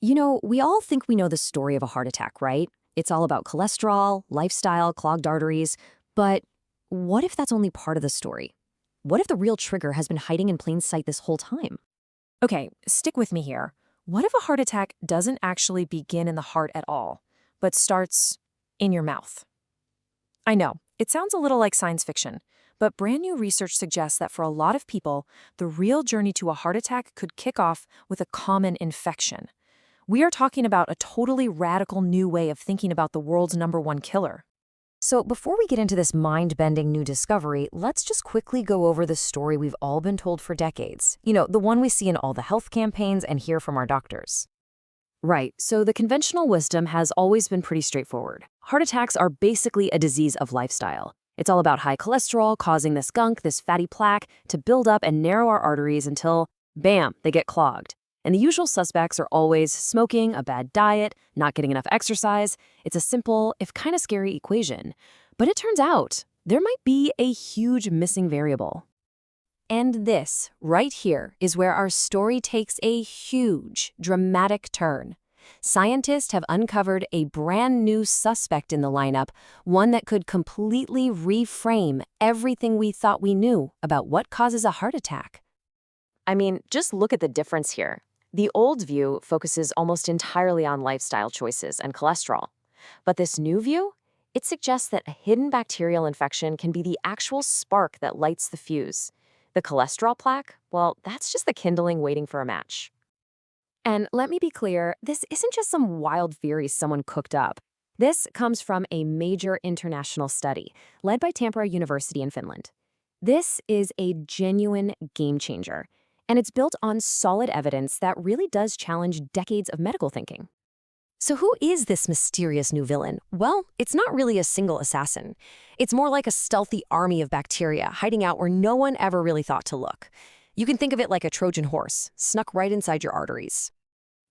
We all think we know the story of a heart attack, right? It's all about cholesterol, lifestyle, clogged arteries. But what if that's only part of the story? What if the real trigger has been hiding in plain sight this whole time? Okay, stick with me here. What if a heart attack doesn't actually begin in the heart at all, but starts in your mouth? I know, it sounds a little like science fiction, but brand new research suggests that for a lot of people, the real journey to a heart attack could kick off with a common infection. We are talking about a totally radical new way of thinking about the world's #1 killer. So before we get into this mind-bending new discovery, let's just quickly go over the story we've all been told for decades. The one we see in all the health campaigns and hear from our doctors. Right, so the conventional wisdom has always been pretty straightforward. Heart attacks are basically a disease of lifestyle. It's all about high cholesterol causing this gunk, this fatty plaque, to build up and narrow our arteries until, bam, they get clogged. And the usual suspects are always smoking, a bad diet, not getting enough exercise. It's a simple, if kind of scary equation. But it turns out there might be a huge missing variable. And this, right here, is where our story takes a huge, dramatic turn. Scientists have uncovered a brand new suspect in the lineup, one that could completely reframe everything we thought we knew about what causes a heart attack. I mean, just look at the difference here. The old view focuses almost entirely on lifestyle choices and cholesterol. But this new view, it suggests that a hidden bacterial infection can be the actual spark that lights the fuse. The cholesterol plaque, well, that's just the kindling waiting for a match. And let me be clear, this isn't just some wild theory someone cooked up. This comes from a major international study led by Tampere University in Finland. This is a genuine game changer. And it's built on solid evidence that really does challenge decades of medical thinking. So who is this mysterious new villain? Well, it's not really a single assassin. It's more like a stealthy army of bacteria hiding out where no one ever really thought to look. You can think of it like a Trojan horse, snuck right inside your arteries.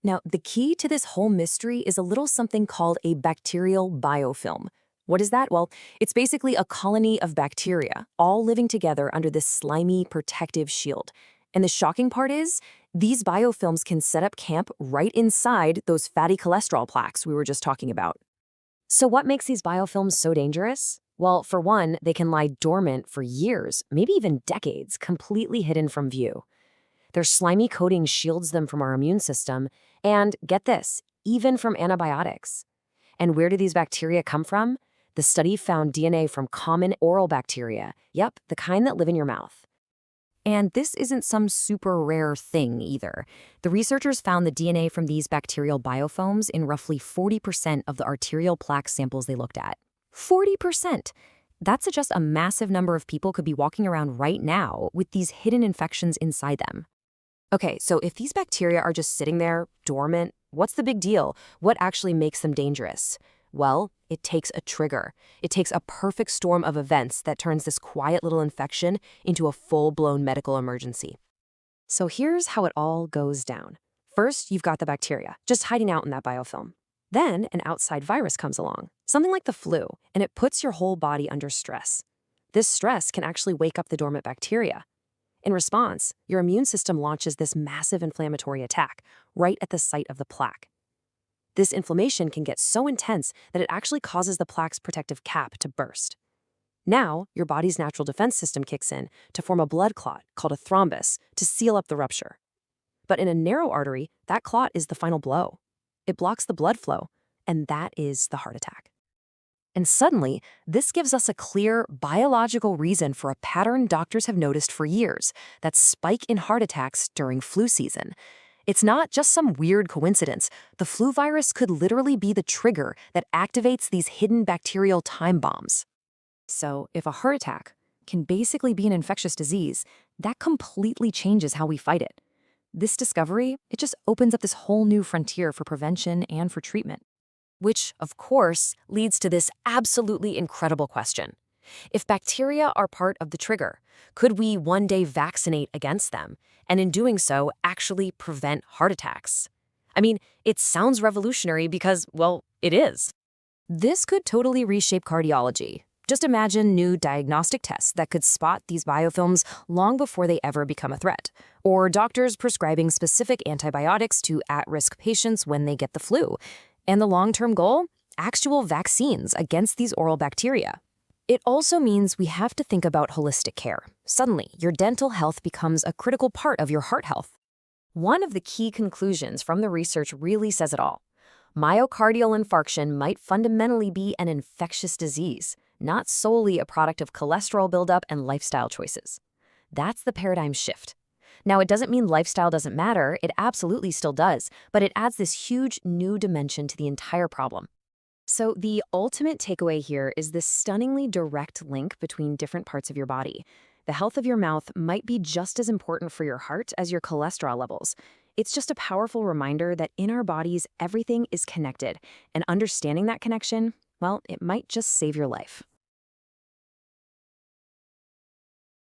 Now, the key to this whole mystery is a little something called a bacterial biofilm. What is that? Well, it's basically a colony of bacteria, all living together under this slimy, protective shield. And the shocking part is, these biofilms can set up camp right inside those fatty cholesterol plaques we were just talking about. So what makes these biofilms so dangerous? Well, for one, they can lie dormant for years, maybe even decades, completely hidden from view. Their slimy coating shields them from our immune system, and get this, even from antibiotics. And where do these bacteria come from? The study found DNA from common oral bacteria. Yep, the kind that live in your mouth. And this isn't some super rare thing either. The researchers found the DNA from these bacterial biofilms in roughly 40% of the arterial plaque samples they looked at. 40%! That suggests a massive number of people could be walking around right now with these hidden infections inside them. Okay, so if these bacteria are just sitting there, dormant, what's the big deal? What actually makes them dangerous? Well, it takes a trigger. It takes a perfect storm of events that turns this quiet little infection into a full-blown medical emergency. So here's how it all goes down. First, you've got the bacteria, just hiding out in that biofilm. Then an outside virus comes along, something like the flu, and it puts your whole body under stress. This stress can actually wake up the dormant bacteria. In response, your immune system launches this massive inflammatory attack right at the site of the plaque. This inflammation can get so intense that it actually causes the plaque's protective cap to burst. Now, your body's natural defense system kicks in to form a blood clot called a thrombus to seal up the rupture. But in a narrow artery, that clot is the final blow. It blocks the blood flow, and that is the heart attack. And suddenly, this gives us a clear biological reason for a pattern doctors have noticed for years, that spike in heart attacks during flu season. It's not just some weird coincidence. The flu virus could literally be the trigger that activates these hidden bacterial time bombs. So if a heart attack can basically be an infectious disease, that completely changes how we fight it. This discovery, it just opens up this whole new frontier for prevention and for treatment. Which, of course, leads to this absolutely incredible question. If bacteria are part of the trigger, could we one day vaccinate against them, and in doing so, actually prevent heart attacks? I mean, it sounds revolutionary because, well, it is. This could totally reshape cardiology. Just imagine new diagnostic tests that could spot these biofilms long before they ever become a threat, or doctors prescribing specific antibiotics to at-risk patients when they get the flu. And the long-term goal? Actual vaccines against these oral bacteria. It also means we have to think about holistic care. Suddenly, your dental health becomes a critical part of your heart health. One of the key conclusions from the research really says it all. Myocardial infarction might fundamentally be an infectious disease, not solely a product of cholesterol buildup and lifestyle choices. That's the paradigm shift. Now, it doesn't mean lifestyle doesn't matter, it absolutely still does, but it adds this huge new dimension to the entire problem. So the ultimate takeaway here is this stunningly direct link between different parts of your body. The health of your mouth might be just as important for your heart as your cholesterol levels. It's just a powerful reminder that in our bodies, everything is connected, and understanding that connection, well, it might just save your life.